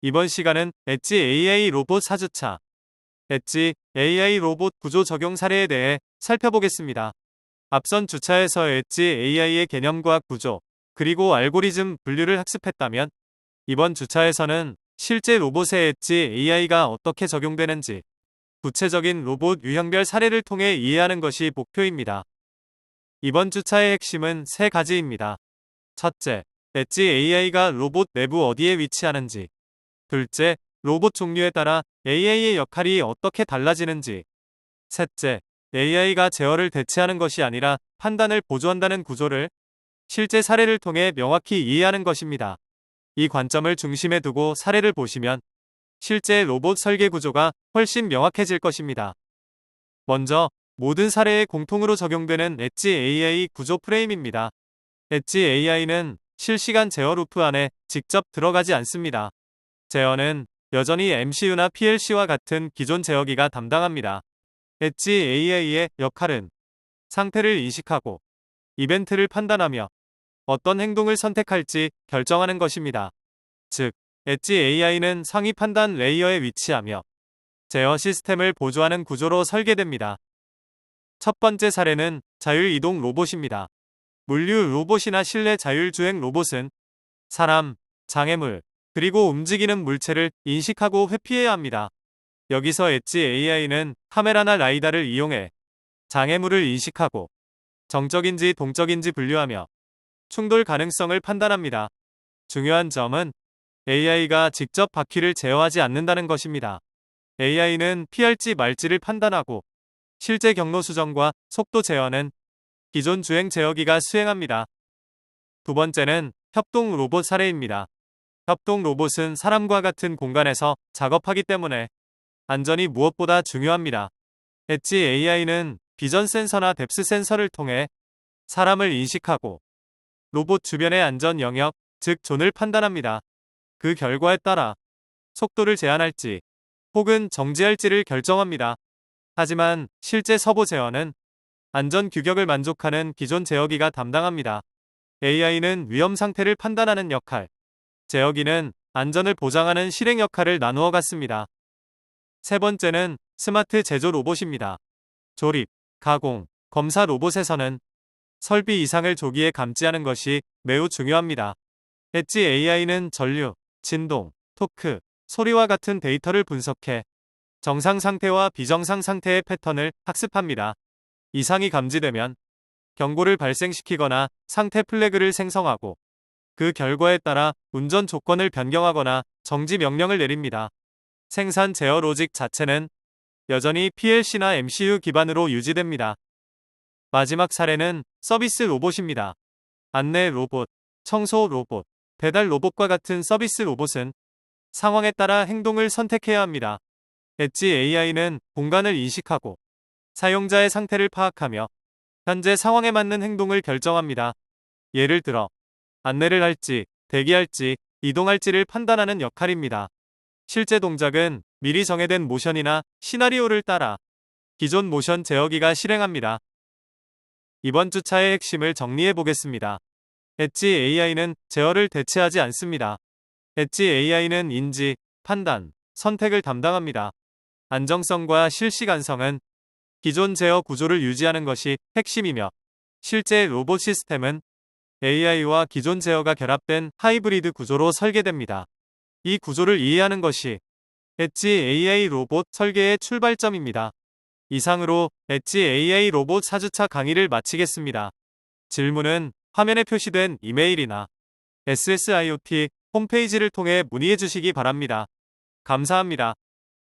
이번 시간은 엣지 AI 로봇 4주차, 엣지 AI 로봇 구조 적용 사례에 대해 살펴보겠습니다. 앞선 주차에서 엣지 AI의 개념과 구조, 그리고 알고리즘 분류를 학습했다면, 이번 주차에서는 실제 로봇의 엣지 AI가 어떻게 적용되는지, 구체적인 로봇 유형별 사례를 통해 이해하는 것이 목표입니다. 이번 주차의 핵심은 세 가지입니다. 첫째, 엣지 AI가 로봇 내부 어디에 위치하는지. 둘째, 로봇 종류에 따라 AI의 역할이 어떻게 달라지는지. 셋째, AI가 제어를 대체하는 것이 아니라 판단을 보조한다는 구조를 실제 사례를 통해 명확히 이해하는 것입니다. 이 관점을 중심에 두고 사례를 보시면 실제 로봇 설계 구조가 훨씬 명확해질 것입니다. 먼저, 모든 사례에 공통으로 적용되는 엣지 AI 구조 프레임입니다. 엣지 AI는 실시간 제어 루프 안에 직접 들어가지 않습니다. 제어는 여전히 MCU나 PLC와 같은 기존 제어기가 담당합니다. 엣지 AI의 역할은 상태를 인식하고 이벤트를 판단하며 어떤 행동을 선택할지 결정하는 것입니다. 즉, 엣지 AI는 상위 판단 레이어에 위치하며 제어 시스템을 보조하는 구조로 설계됩니다. 첫 번째 사례는 자율이동 로봇입니다. 물류 로봇이나 실내 자율주행 로봇은 사람, 장애물, 그리고 움직이는 물체를 인식하고 회피해야 합니다. 여기서 엣지 AI는 카메라나 라이다를 이용해 장애물을 인식하고 정적인지 동적인지 분류하며 충돌 가능성을 판단합니다. 중요한 점은 AI가 직접 바퀴를 제어하지 않는다는 것입니다. AI는 피할지 말지를 판단하고 실제 경로 수정과 속도 제어는 기존 주행 제어기가 수행합니다. 두 번째는 협동 로봇 사례입니다. 협동 로봇은 사람과 같은 공간에서 작업하기 때문에 안전이 무엇보다 중요합니다. 엣지 AI는 비전 센서나 뎁스 센서를 통해 사람을 인식하고 로봇 주변의 안전 영역, 즉 존을 판단합니다. 그 결과에 따라 속도를 제한할지 혹은 정지할지를 결정합니다. 하지만 실제 서보 제어는 안전 규격을 만족하는 기존 제어기가 담당합니다. AI는 위험 상태를 판단하는 역할, 제어기는 안전을 보장하는 실행 역할을 나누어 갔습니다. 세 번째는 스마트 제조 로봇입니다. 조립, 가공, 검사 로봇에서는 설비 이상을 조기에 감지하는 것이 매우 중요합니다. 엣지 AI는 전류, 진동, 토크, 소리와 같은 데이터를 분석해 정상 상태와 비정상 상태의 패턴을 학습합니다. 이상이 감지되면 경고를 발생시키거나 상태 플래그를 생성하고 그 결과에 따라 운전 조건을 변경하거나 정지 명령을 내립니다. 생산 제어 로직 자체는 여전히 PLC나 MCU 기반으로 유지됩니다. 마지막 사례는 서비스 로봇입니다. 안내 로봇, 청소 로봇, 배달 로봇과 같은 서비스 로봇은 상황에 따라 행동을 선택해야 합니다. 엣지 AI는 공간을 인식하고 사용자의 상태를 파악하며 현재 상황에 맞는 행동을 결정합니다. 예를 들어 안내를 할지, 대기할지, 이동할지를 판단하는 역할입니다. 실제 동작은 미리 정해된 모션이나 시나리오를 따라 기존 모션 제어기가 실행합니다. 이번 주차의 핵심을 정리해 보겠습니다. 엣지 AI는 제어를 대체하지 않습니다. 엣지 AI는 인지, 판단, 선택을 담당합니다. 안정성과 실시간성은 기존 제어 구조를 유지하는 것이 핵심이며 실제 로봇 시스템은 AI와 기존 제어가 결합된 하이브리드 구조로 설계됩니다. 이 구조를 이해하는 것이 엣지 AI 로봇 설계의 출발점입니다. 이상으로 엣지 AI 로봇 4주차 강의를 마치겠습니다. 질문은 화면에 표시된 이메일이나 SSIoT 홈페이지를 통해 문의해 주시기 바랍니다. 감사합니다.